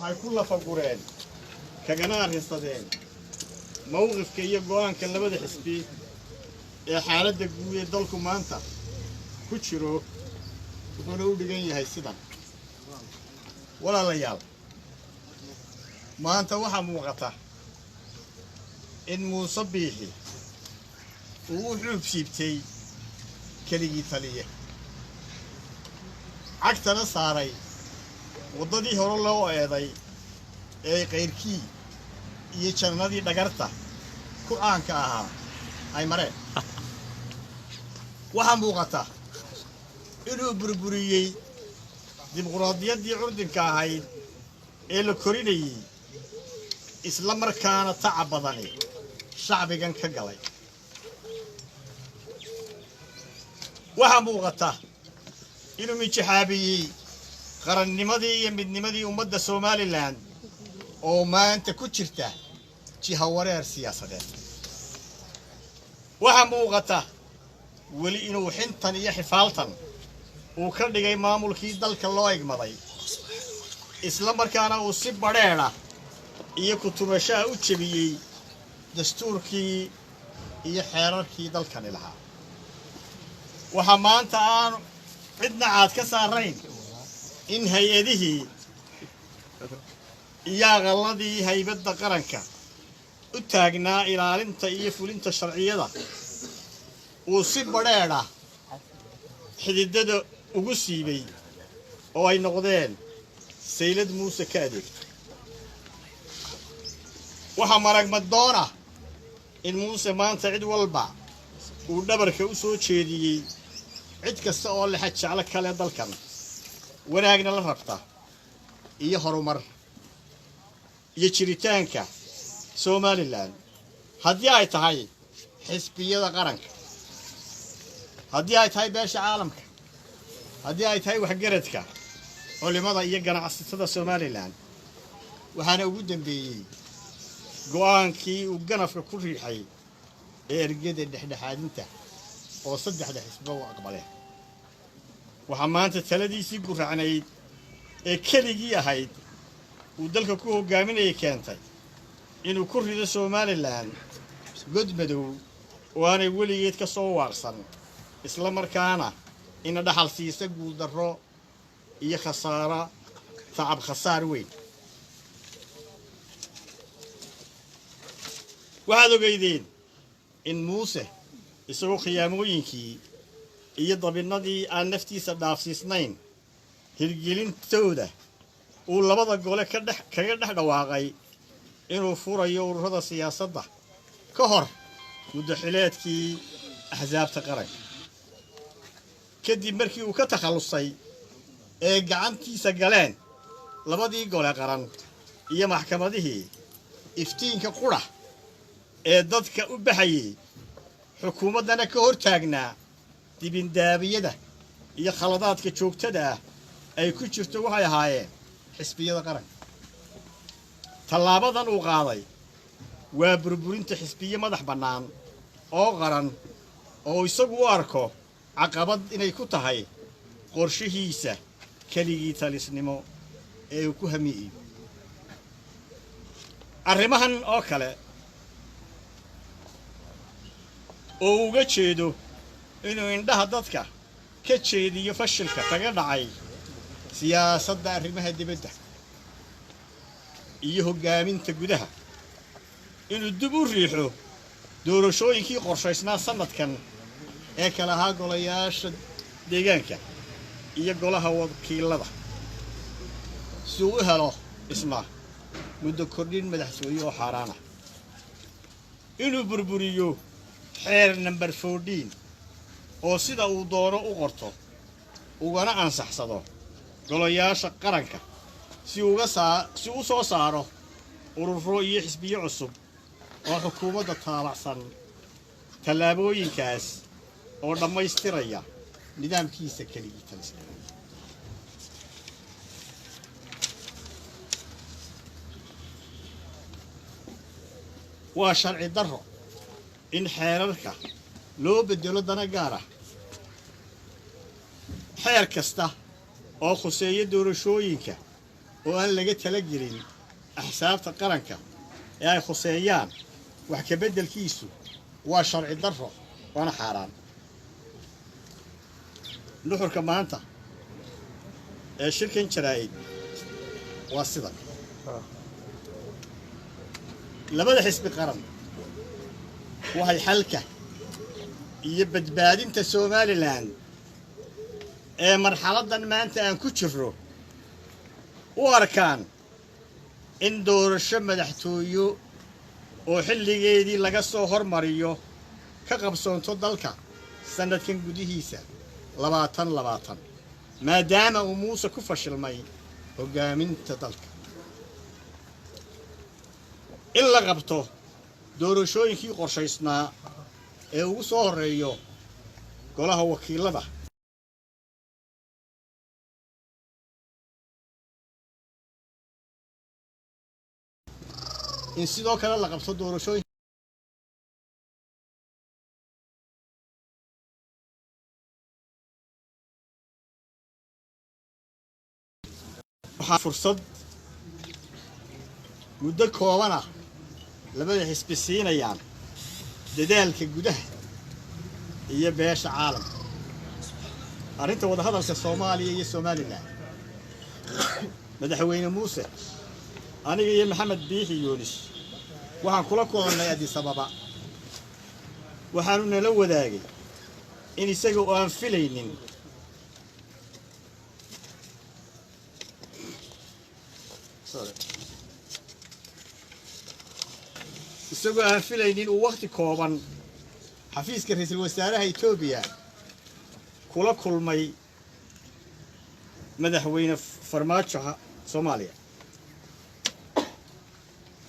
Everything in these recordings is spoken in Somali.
waxay ku lafa gureen kagana arrinsadeen mowqifka iyo go'aanka labada xisbi ee xaaladda guud ee dalku maanta ku jiro wuxuuna u dhigan yahay sidan walaalayaal maanta waxaa muuqata in muuse biixi uu u xuub siibtay keligii taliye cagtana saaray waddadii hore loo eeday ee qayrkii iyo jannadii dhagarta ku caanka ahaa ay mareen waxaa muuqata inuu burburiyey dimuqraadiyaddii curdinka ahayd ee la korinayey isla markaana tacab badani shacbigan ka galay waxaa muuqata inuu mijaxaabiyey qarannimadii iyo midnimadii ummadda Somaliland oo maanta ku jirta jiha wareer siyaasadeed waxaa muuqata weli inuu xintan iyo xifaaltan uu ka dhigay maamulkii dalka loo igmaday isla markaana uu si badheedha iyo kutubashaha u jebiyey dastuurkii iyo xeerarkii dalkani lahaa waxaa maanta aan cidna caad ka saarayn in hay-adihii iyo aqalladii haybadda qaranka u taagnaa ilaalinta iyo fulinta sharciyada uu si badheedha xididada ugu siibay oo ay noqdeen saylad muuse ka adeegto waxaa maragmadoon ah in muuse maanta cid walba uu dhabarka u soo jeediyey cid kasta oo lexa jeclo kale dalkan wanaagna la rabta iyo horumar iyo jiritaanka Somaliland haddii ay tahay xisbiyada qaranka haddii ay tahay beesha caalamka haddii ay tahay waxgaradka culimada iyo ganacsatada Somaliland waxaana ugu dambeeyey go'aankii uu ganafka ku riixay ee ergada dhexdhexaadinta oo saddexda xisbi u aqbaleen waxaa maanta taladiisii guracnayd ee keligii ahayd uu dalka ku hogaaminayay keentay inuu ku rido Somaliland god madow oo aanay weligeed ka soo waaqsan isla markaana ina dhaxal siisa guuldarro iyo khasaara tacab khasaar weyn waxaad ogeydeen in muuse isagoo khiyaamooyinkii iyo dabinnadii aan naftiisa dhaafsiisnayn hirgelintooda uu labada gole kaga dhex dhawaaqay inuu furayo ururada siyaasadda ka hor muddaxileedkii axsaabta qaranka kadib markii uu ka takhallusay ee gacantiisa galeen labadii gole qaran iyo maxkamadihii iftiinka qudha ee dadka u baxayay xukuumaddana ka hor taagnaa dibindaabiyada iyo khaladaadka joogtada ah ay ku jirto waxay ahaayeen xisbiyada qaranka tallaabadan uu qaaday waa burburinta xisbiye madax bannaan oo qaran oo isagu u arko caqabad inay ku tahay qorshihiisa keligii talisnimo ee uu ku hamiyo arrimahan oo kale oo uga jeedo inuu indhaha dadka ka jeediyo fashilka kaga dhacay siyaasadda arrimaha dibadda iyo hoggaaminta gudaha inuu dib u riixo doorashooyinkii qorshaysnaa sanadkan ee kala ahaa golayaasha deegaanka iyo golaha wakiilada si uu u helo isna muddo kordhin madaxtooye oo xaaraan ah inuu burburiyo xeer number 14 oo sida uu doono u qorto ugana ansaxsado golayaasha qaranka si uu soo saaro ururo iyo xisbiyo cusub oo xukuumadda taabacsan tallaabooyinkaas oo dhammaystiraya nidaamkiisa keligii talisnimo waa sharci darro in xeerarka loo bedelo dana gaar ah xeer kasta oo khuseeya doorashooyinka وأن لقيت لجرين أحساب تقرنك يا خصيان وحكبدل كيسو وشرع الضرر وأنا حرام نحر كما أنت الشركة شرائد والصدق لما حسب قرن وهي حلقة يبد بعدين تسومالي لان مرحلة ما أنت أن كتشفره واركان إن دور الشمال حتويو وحل جيدي لقصو هرماريو كقبصون تضلك سنة كان قديهيسا لباطن ما دام أموسى كفش المي وقامين تضلك إلا قبطو دور شوي كي قرشيسنا إيو صوريو قولها وكيل لبا إن سيدو كلا لقبطو دور شوي فرصد مدة كوابانا لبدا حسبسين أيام ددالك الجده هي باش عالم أنت وده هذا الصومالي هي صومالي لا مدحوين موسى أنا يا محمد بيحي يونس وحن كلكم لا يدي سببا وحنون لو ذاقي إني سجوا أنفلين isagoo aan filaynin uu waqti kooban xafiiska ra'iisul wasaaraha Itoobiya kula kulmay madaxweyne farmaajo Soomaaliya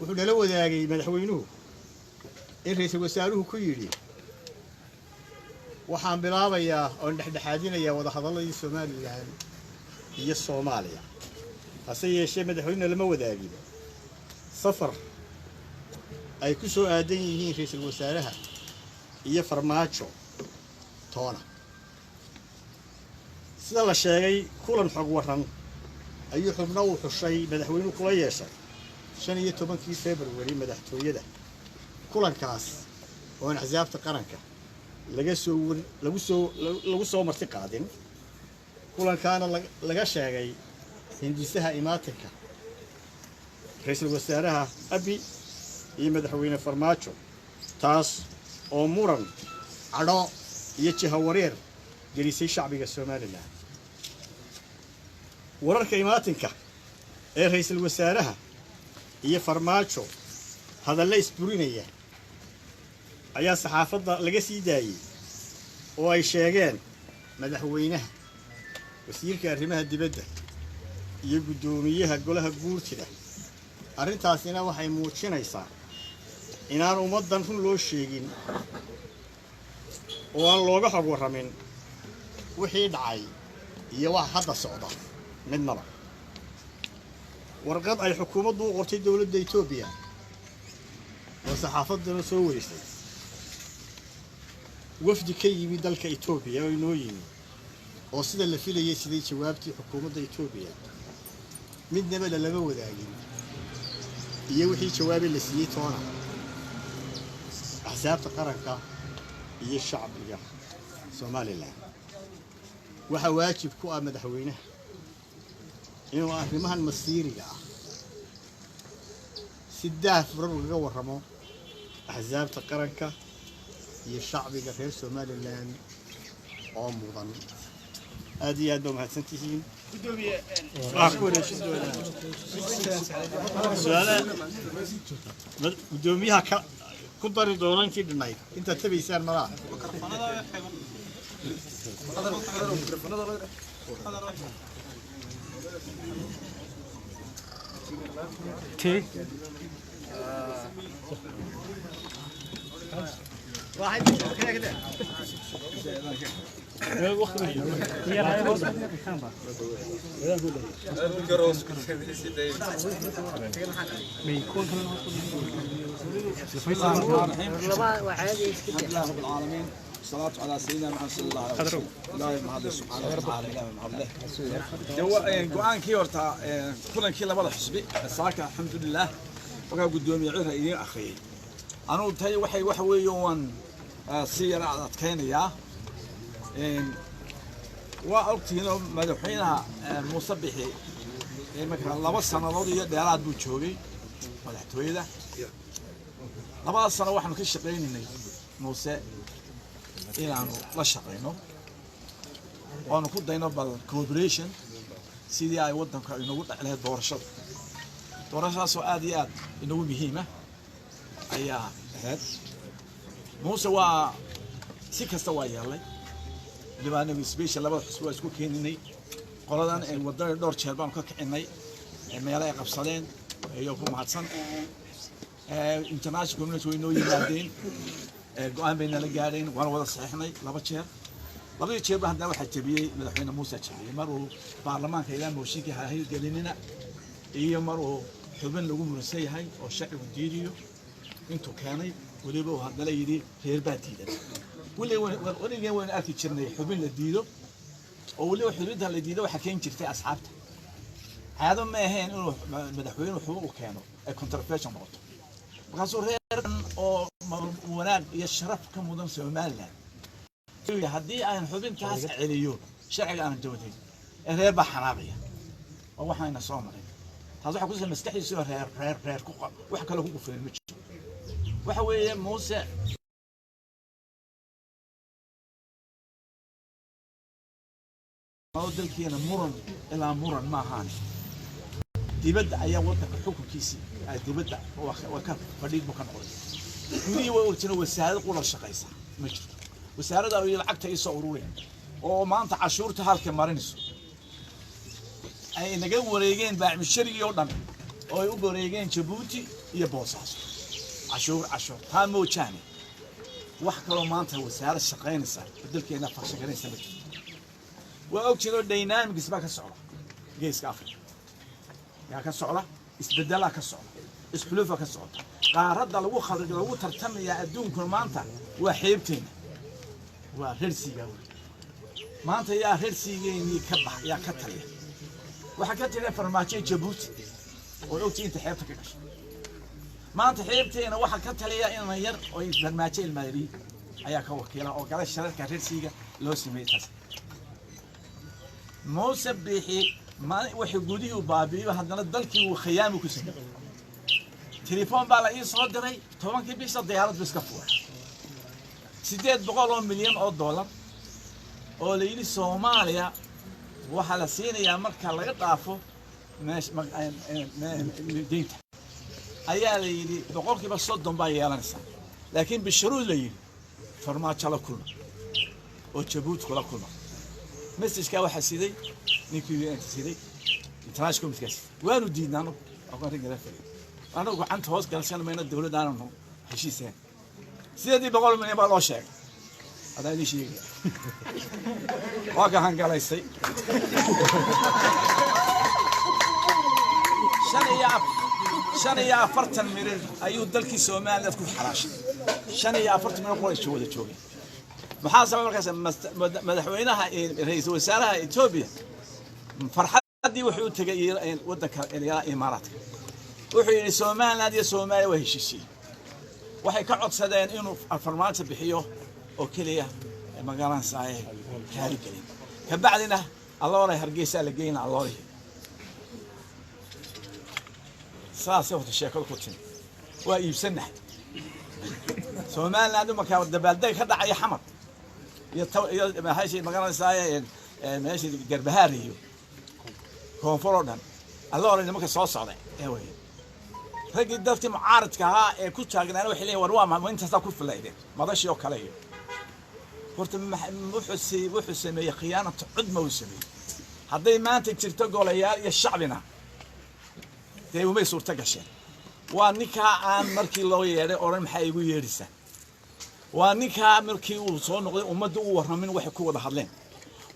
wuxuu la wadaagay madaxweynuhu in ra'iisul wasaaruhu ku yiri waxaan bilaabayaa oo dhexdhexaadinaya wada hadalladii Soomaaliland iyo Soomaaliya hase yeeshee madaxweyne lama wadaagin safar ay ku soo aadan yihiin ra'iisul wasaaraha iyo farmaajo toona sida la sheegay kulan xog waran ayuu xubno u xushay madaxweynuhu kula yeeshay 15 February madaxtooyada kulankaas oo axsaabta qaranka lagu soo marti qaadin kulankaana laga sheegay hindisaha imaatinka ra'iisul wasaaraha Abiy iyo madaxweyne farmaajo taas oo muran cadho iyo jahawareer gelisay shacbiga Soomaaliland wararka imaatinka ee ra'iisul wasaaraha iyo farmaajo hadalla isburinaya ayaa saxaafadda laga sii daayay oo ay sheegeen madaxweynaha wasiirka arrimaha dibadda iyo gudoomiyaha golaha guurtida arrintaasina waxay muujinaysaa inaan ummadan run loo sheegin oo aan looga xog waramin wixii dhacay iyo wax hadda socda midnaba warqad ay xukuumaddu u qortay dawladda Itoobiya oo saxaafaddana soo wareysay wafdi ka yimid dalka Itoobiya oo inoo yimid oo sida la filayay sidii jawaabtii xukuumadda Itoobiya midnaba lama wadaagin iyo wixii jawaabi la siiyay toona axsaabta qaranka iyo shacbiga Soomaaliland waxa waajib ku ah madaxweynaha inuu arrimahan masiiriga ah si daafur uga warramo axsaabta qaranka iyo shacbiga reer Soomaaliland oo mudan aad iyo aad ma hadsantihiin gudoomiyaha ku dari doona intii dhinayd inta tabaysaan madax واحد كده كده والصلاة على سيدنا محمد صلى الله عليه وسلم. الله محمد سبحانه وتعالى الله محمد. جو قوان كي ورتا كلن كي لبada xisbi saaka alxamdulillah waxa gudoomiyaha idin akhriyay anu tahay waxa weeyo waan si yar adkaynaya waa ogtiino madaxweynaha Muusabixi marka 2 sanadood iyo dheeraad buu joogay madaxtooyada 2 sano waxaan ka shaqeynay Muuse inaanu la shaqeyno oo ku dayno bal cooperation sidii ay wadanka inagu dhaclay doorashadaas oo aad iyo aad inagu muhiim ah ayaa ahayd Muuse waa si kasta waa yeelay dibaanagu special labada xisbi waa isku keeninay qoladan ay wadada dhowr jeer baan ka kicinay meelaha ay qabsadeen iyo ku mahadsan international community way noo yimaadeen go'aan bayna la gaareen waan wada saxiixnay laba jeer baa hadda waxa jabiyay madaxweyne Muuse jabiyay maruu baarlamaanka ilaa mooshinkii hay'ad gelinina iyo maruu xubin lagu muransan yahay oo shacabku diidiyo intuu keenay waliba hadda la yiri reer baa diidan waliga waan arki jirnay xubin la diido oo waliba xubinta la diido waxa keen jirtay asxaabta hada ma ahayn inuu madaxweyne xubin u keeno ay controversial noqoto markaasuu reer oo wanaag iyo sharaf ka mudan Soomaaliland haddii aan xubintaas celiyo sharciga aan dawladeen reer baa xanaaqaya oo waxayna soo maray taas waxa ku soo maskaxdiisu reer ku wax kale ku gufeen ma jiro waxa weeye Muuse dalkeena muran ma ahaan dibadda ayaa wadanka xukunkiisa dibadda waa ka fadhiid buu ka noqday gudii way urtino wasaarad qula shaqaysa ma jirto wasaaradda ay lacagta ay soo urureen oo maanta cashuurta halka marinayso ay naga wareegeen baacmishariga oo dhan oo ay u wareegeen Djibouti iyo Boosaaso cashuur taa moojaane wax kale maanta wasaarad shaqaynaysa dalkeena farshaxanaysa ma jirto waa ogtiino dynamics ba ka socda geeska Afrika yaa ka socda isbedela ka socda isxulufa ka socda qaarada lagu tartamaya adduunka maanta waa xeebteena waa reersiga maanta yaa reersigeeni ka bax yaa ka taliya waxa ka taliya farmaajo Djibouti oo ogtii inta xeebta ka gashay maanta xeebteena waxa ka taliya in yar oo farmaajo ilmaari ayaa ka wakiila oo kala shararka reersiga loo sameeyay Muuse bixi ma waxa gudihi u baabiyo hadana dalkii uu khiyaamo ku sameeyay telefoon baa la ii soo diray 10 bisha diyaarad biska fuuray 800 milyan oo dollar oo la yiri Soomaaliya waxa la siinayaa marka laga dhaafo deynta ayaa la yiri boqolkiiba 30 baa yeelanaysa laakiin bishuruud la yiri farmaajo la kulma oo Djibouti kula kulma مسجك واحد سيدي نيكي سيدي تراش كومسكاس وانو دينانو أقول رجال فريق أنا أقول عن توس كان سنة من الدولة دارهم هشي سين سيدي بقول من يبغى الله شيء هذا اللي شيء واقع هنقال يسي شنيا فرتن مرير أيود دلكي سومال لا تكون حراش شنيا فرتن من أقول شو هذا شوقي محاسبة مركز مدحوينها رئيس وزراء إثيوبيا فرحتي وحيو تغيير ودك الى امارات وحي سوماليا سوماليا وهشيشي waxay ka codsadeen inuu farmaajo bixiyo oo kaliya magaalada saay kaali galin ka bacdina alloore hargeysa la geeyna alloore saasoo sheekadu ku tin waa iibsanahay Soomaaliland ma ka dabaalday ka dhacay xamar iyo maxay magaalada saay meeshii garbahaariyo koonfurdhan alloore nimanka soo socday way ragii dadkii mucaaradka ahaa ee ku taagnaan waxay leeyihiin war waa ma intaas ku filaydeen madashi oo kale iyo horta wuxuu sameeyay khiyaanada cudma uu sameeyay haday maanta jirto golayaal iyo shacbina day uma suurta gasheen waa ninka aan markii loo yeeray oran maxay igu yeedhisan waa ninka markii uu soo noqday ummadda uu warramin waxay ku wada hadleen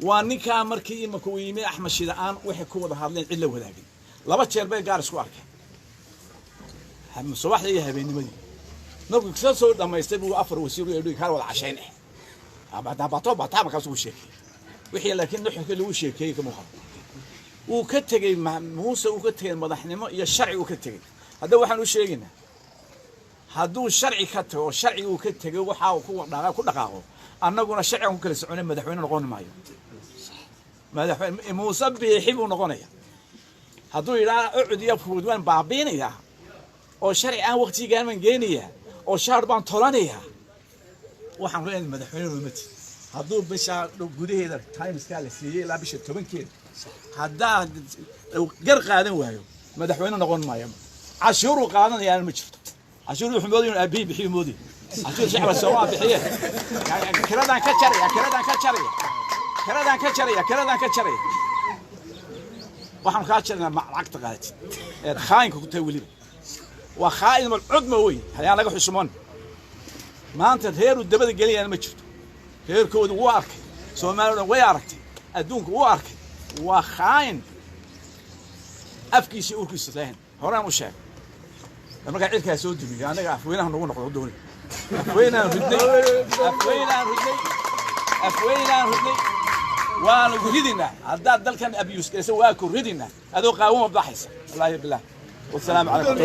waa ninka markii imaka uu yimid Axmed Shidaan waxay ku wada hadleen cid la wadaagay laba jeer bay gaar isku arkeen subaxdii habeennimadii markuu soo dhamaystay buu afar wasiir iyo dhig hal wada cashayn بعد بطابة كاسو شيء وحي لكن نحن كله شيء كي كمخ وكتجي موسى وكتجي مدحنا يا الشرع وكتجي هذا وحنا وشيءنا هذو الشرع كتجي والشرع وكتجي وحاو كل دقائق أنا قلنا الشرع وكل سعون مدحونا نقول معي مدحون موسى بيحبوا نقولنا هذو إلى أعد يفرضون بعبينيا أو شرع وقتي كان من جينيا أو شاربان طلانيا waxaan leeyahay madaxweyne rumati haduu bisha gudaheeda time scale siiyay la bisha 10 keed hadaa gar qaadan waayo madaxweyne noqon maayo cashuur qaadanayaan ma jirto cashuur wuxuu moodayay abi bixii moodayay cashuur shacab Soomaali bixiye kiradan ka jaraya waxaan ka jarnaa lacagta qaadati ee khaayinka ku tay waliba waa khaayin mal cudma weyn hayaan laga xushmoon maanta heer u dabada geliyaan ma jirto heerkoodu wuu arkay Soomaalida way aragtay adduunku wuu arkay waa khaayin afkiisa urkiisa lahayn horaan u sheeg marka cirka soo dumiyo anaga afweynaha nagu noqdo dooni afweynaha ridnay waa lagu ridina hadda dalkan abiyus kaysa waa ku ridina adoo qaawmo baxaysa wallahi billah والسلام عليكم